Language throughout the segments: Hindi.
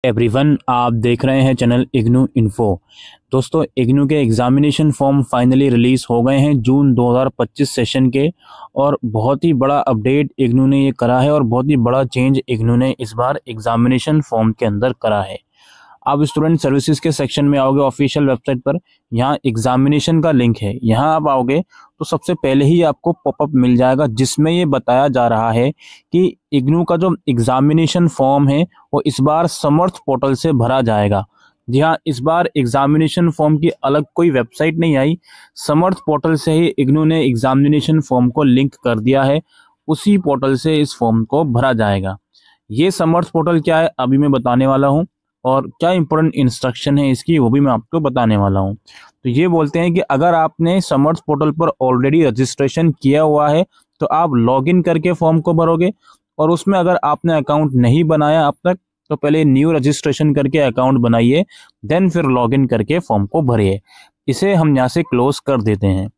एवरीवन, आप देख रहे हैं चैनल इग्नू इन्फो। दोस्तों, इग्नू के एग्जामिनेशन फॉर्म फाइनली रिलीज हो गए हैं जून 2025 सेशन के। और बहुत ही बड़ा अपडेट इग्नू ने ये करा है और बहुत ही बड़ा चेंज इग्नू ने इस बार एग्जामिनेशन फॉर्म के अंदर करा है। आप स्टूडेंट सर्विसेज के सेक्शन में आओगे ऑफिशियल वेबसाइट पर, यहाँ एग्जामिनेशन का लिंक है। यहाँ आप आओगे तो सबसे पहले ही आपको पॉपअप मिल जाएगा जिसमें ये बताया जा रहा है कि इग्नू का जो एग्जामिनेशन फॉर्म है वो इस बार समर्थ पोर्टल से भरा जाएगा। जी हाँ, इस बार एग्जामिनेशन फॉर्म की अलग कोई वेबसाइट नहीं आई, समर्थ पोर्टल से ही इग्नू ने एग्जामिनेशन फॉर्म को लिंक कर दिया है। उसी पोर्टल से इस फॉर्म को भरा जाएगा। ये समर्थ पोर्टल क्या है अभी मैं बताने वाला हूँ, और क्या इंपॉर्टेंट इंस्ट्रक्शन है इसकी वो भी मैं आपको बताने वाला हूँ। तो ये बोलते हैं कि अगर आपने समर्थ पोर्टल पर ऑलरेडी रजिस्ट्रेशन किया हुआ है तो आप लॉगिन करके फॉर्म को भरोगे, और उसमें अगर आपने अकाउंट नहीं बनाया अब तक तो पहले न्यू रजिस्ट्रेशन करके अकाउंट बनाइए, देन फिर लॉगिन करके फॉर्म को भरिए। इसे हम यहाँ से क्लोज कर देते हैं।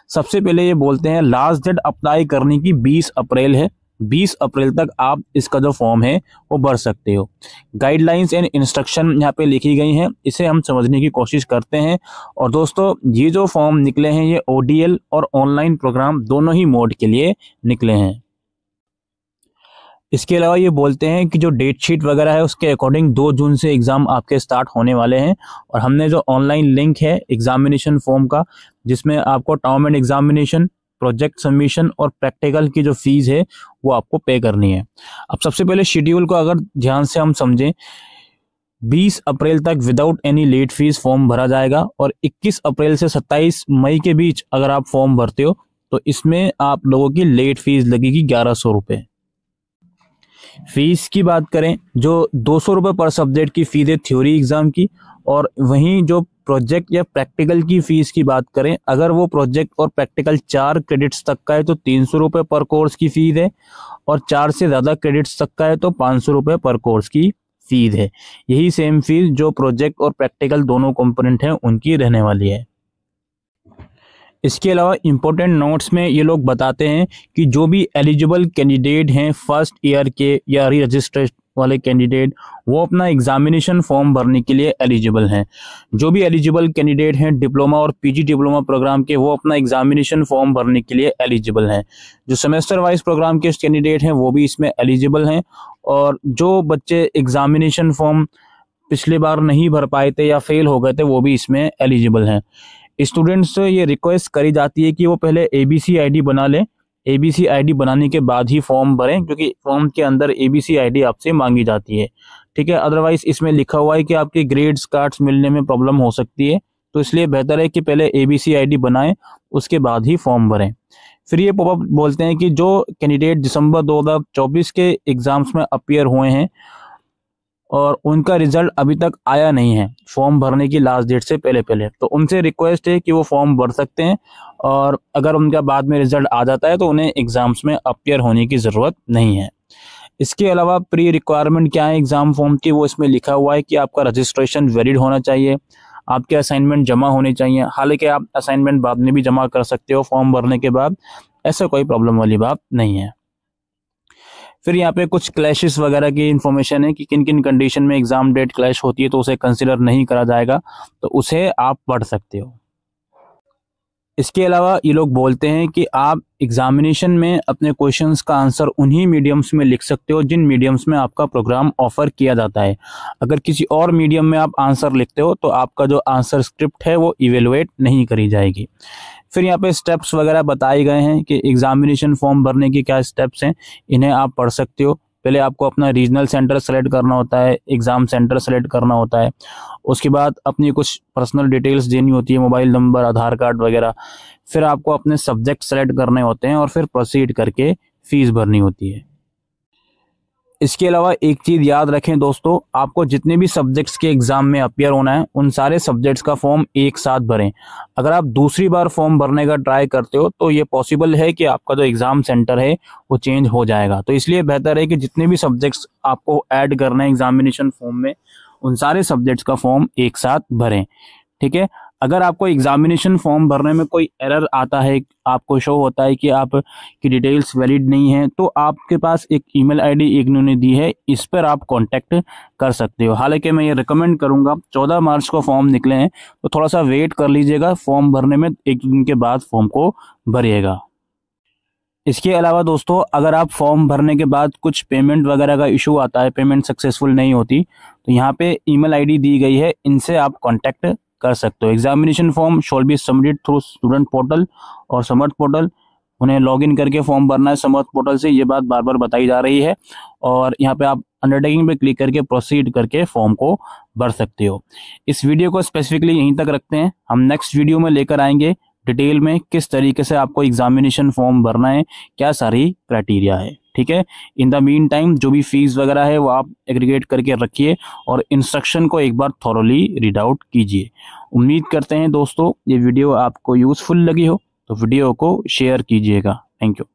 सबसे पहले ये बोलते हैं लास्ट डेट अप्लाई करने की 20 अप्रैल है। 20 अप्रैल तक आप इसका जो फॉर्म है वो भर सकते हो। गाइडलाइंस एंड इंस्ट्रक्शन यहाँ पे लिखी गई हैं, इसे हम समझने की कोशिश करते हैं। और दोस्तों, ये जो फॉर्म निकले हैं ये ओडीएल और ऑनलाइन प्रोग्राम दोनों ही मोड के लिए निकले हैं। इसके अलावा ये बोलते हैं कि जो डेट शीट वगैरह है उसके अकॉर्डिंग 2 जून से एग्जाम आपके स्टार्ट होने वाले हैं। और हमने जो ऑनलाइन लिंक है एग्जामिनेशन फॉर्म का, जिसमें आपको term and examination, project submission और प्रैक्टिकल की जो फीस है वो आपको पे करनी है। अब सबसे पहले शेड्यूल को अगर ध्यान से हम समझें, 20 अप्रैल तक without any late fee form भरा जाएगा, और 21 अप्रैल से 27 मई के बीच अगर आप फॉर्म भरते हो तो इसमें आप लोगों की लेट फीस लगेगी 1100 रुपये। फीस की बात करें, जो 200 रुपये पर सब्जेक्ट की फीस है थ्योरी एग्जाम की, और वहीं जो प्रोजेक्ट या प्रैक्टिकल की फीस की बात करें, अगर वो प्रोजेक्ट और प्रैक्टिकल 4 क्रेडिट्स तक का है तो 300 रुपये पर कोर्स की फीस है, और 4 से ज़्यादा क्रेडिट्स तक का है तो 500 रुपये पर कोर्स की फीस है। यही सेम फीस जो प्रोजेक्ट और प्रैक्टिकल दोनों कंपोनेंट हैं उनकी रहने वाली है। इसके अलावा इम्पोर्टेंट नोट्स में ये लोग बताते हैं कि जो भी एलिजिबल कैंडिडेट हैं फर्स्ट ईयर के या री रजिस्ट्रेशन वाले कैंडिडेट, वो अपना एग्जामिनेशन फॉर्म भरने के लिए एलिजिबल हैं। जो भी एलिजिबल कैंडिडेट हैं डिप्लोमा और पीजी डिप्लोमा प्रोग्राम के, वो अपना एग्जामिनेशन फॉर्म भरने के लिए एलिजिबल हैं। जो सेमेस्टर वाइज प्रोग्राम के कैंडिडेट हैं वो भी इसमें एलिजिबल हैं। और जो बच्चे एग्जामिनेशन फॉर्म पिछली बार नहीं भर पाए थे या फेल हो गए थे वो भी इसमें एलिजिबल हैं। स्टूडेंट्स से ये रिक्वेस्ट करी जाती है कि वो पहले एबीसी आईडी बना लें। एबीसी आईडी बनाने के बाद ही फॉर्म भरें, क्योंकि फॉर्म के अंदर एबीसी आईडी आपसे मांगी जाती है। ठीक है, अदरवाइज इसमें लिखा हुआ है कि आपके ग्रेड्स कार्ड्स मिलने में प्रॉब्लम हो सकती है, तो इसलिए बेहतर है कि पहले एबीसी आईडी बनाएं, उसके बाद ही फॉर्म भरें। फिर ये पॉपअप बोलते हैं कि जो कैंडिडेट दिसंबर 2024 के एग्जाम्स में अपीयर हुए हैं और उनका रिजल्ट अभी तक आया नहीं है फॉर्म भरने की लास्ट डेट से पहले, तो उनसे रिक्वेस्ट है कि वो फॉर्म भर सकते हैं, और अगर उनका बाद में रिजल्ट आ जाता है तो उन्हें एग्जाम्स में अपीयर होने की ज़रूरत नहीं है। इसके अलावा प्री रिक्वायरमेंट क्या है एग्ज़ाम फॉर्म की, वो इसमें लिखा हुआ है कि आपका रजिस्ट्रेशन वैलिड होना चाहिए, आपके असाइनमेंट जमा होने चाहिए। हालांकि आप असाइनमेंट बाद में भी जमा कर सकते हो फॉर्म भरने के बाद, ऐसा कोई प्रॉब्लम वाली बात नहीं है। फिर यहाँ पे कुछ क्लैशेस वगैरह की इन्फॉर्मेशन है कि किन किन कंडीशन में एग्जाम डेट क्लैश होती है तो उसे कंसिडर नहीं करा जाएगा, तो उसे आप पढ़ सकते हो। इसके अलावा ये लोग बोलते हैं कि आप एग्जामिनेशन में अपने क्वेश्चंस का आंसर उन्हीं मीडियम्स में लिख सकते हो जिन मीडियम्स में आपका प्रोग्राम ऑफर किया जाता है। अगर किसी और मीडियम में आप आंसर लिखते हो तो आपका जो आंसर स्क्रिप्ट है वो इवेलुएट नहीं करी जाएगी। फिर यहाँ पे स्टेप्स वगैरह बताए गए हैं कि एग्जामिनेशन फॉर्म भरने के क्या स्टेप्स हैं, इन्हें आप पढ़ सकते हो। पहले आपको अपना रीजनल सेंटर सेलेक्ट करना होता है, एग्ज़ाम सेंटर सेलेक्ट करना होता है। उसके बाद अपनी कुछ पर्सनल डिटेल्स देनी होती है, मोबाइल नंबर, आधार कार्ड वगैरह। फिर आपको अपने सब्जेक्ट सेलेक्ट करने होते हैं और फिर प्रोसीड करके फीस भरनी होती है। इसके अलावा एक चीज़ याद रखें दोस्तों, आपको जितने भी सब्जेक्ट्स के एग्ज़ाम में अपीयर होना है उन सारे सब्जेक्ट्स का फॉर्म एक साथ भरें। अगर आप दूसरी बार फॉर्म भरने का ट्राई करते हो तो ये पॉसिबल है कि आपका जो एग्ज़ाम सेंटर है वो चेंज हो जाएगा। तो इसलिए बेहतर है कि जितने भी सब्जेक्ट्स आपको ऐड करना है एग्जामिनेशन फॉर्म में, उन सारे सब्जेक्ट्स का फॉर्म एक साथ भरें। ठीक है, अगर आपको एग्जामिनेशन फॉर्म भरने में कोई एरर आता है, आपको शो होता है कि आपकी डिटेल्स वैलिड नहीं है, तो आपके पास एक ईमेल आईडी इग्नू ने दी है, इस पर आप कांटेक्ट कर सकते हो। हालांकि मैं ये रिकमेंड करूंगा 14 मार्च को फॉर्म निकले हैं तो थोड़ा सा वेट कर लीजिएगा, फॉर्म भरने में 1 दिन के बाद फॉर्म को भरिएगा। इसके अलावा दोस्तों, अगर आप फॉर्म भरने के बाद कुछ पेमेंट वगैरह का इशू आता है, पेमेंट सक्सेसफुल नहीं होती, तो यहाँ पे ईमेल आईडी दी गई है, इनसे आप कांटेक्ट कर सकते हो। Examination form shawl be submitted through student portal और समर्थ पोर्टल। उन्हें लॉगिन करके फॉर्म भरना है समर्थ पोर्टल से, ये बात बार बार बताई जा रही है। और यहाँ पे आप अंडरटेकिंग पे क्लिक करके प्रोसीड करके फॉर्म को भर सकते हो। इस वीडियो को स्पेसिफिकली यहीं तक रखते हैं, हम नेक्स्ट वीडियो में लेकर आएंगे डिटेल में किस तरीके से आपको एग्जामिनेशन फॉर्म भरना है, क्या सारी क्राइटेरिया है। ठीक है, इन द मीन टाइम जो भी फीस वगैरह है वो आप एग्रीगेट करके रखिए और इंस्ट्रक्शन को एक बार थॉरोली रीड आउट कीजिए। उम्मीद करते हैं दोस्तों ये वीडियो आपको यूजफुल लगी हो, तो वीडियो को शेयर कीजिएगा। Thank you.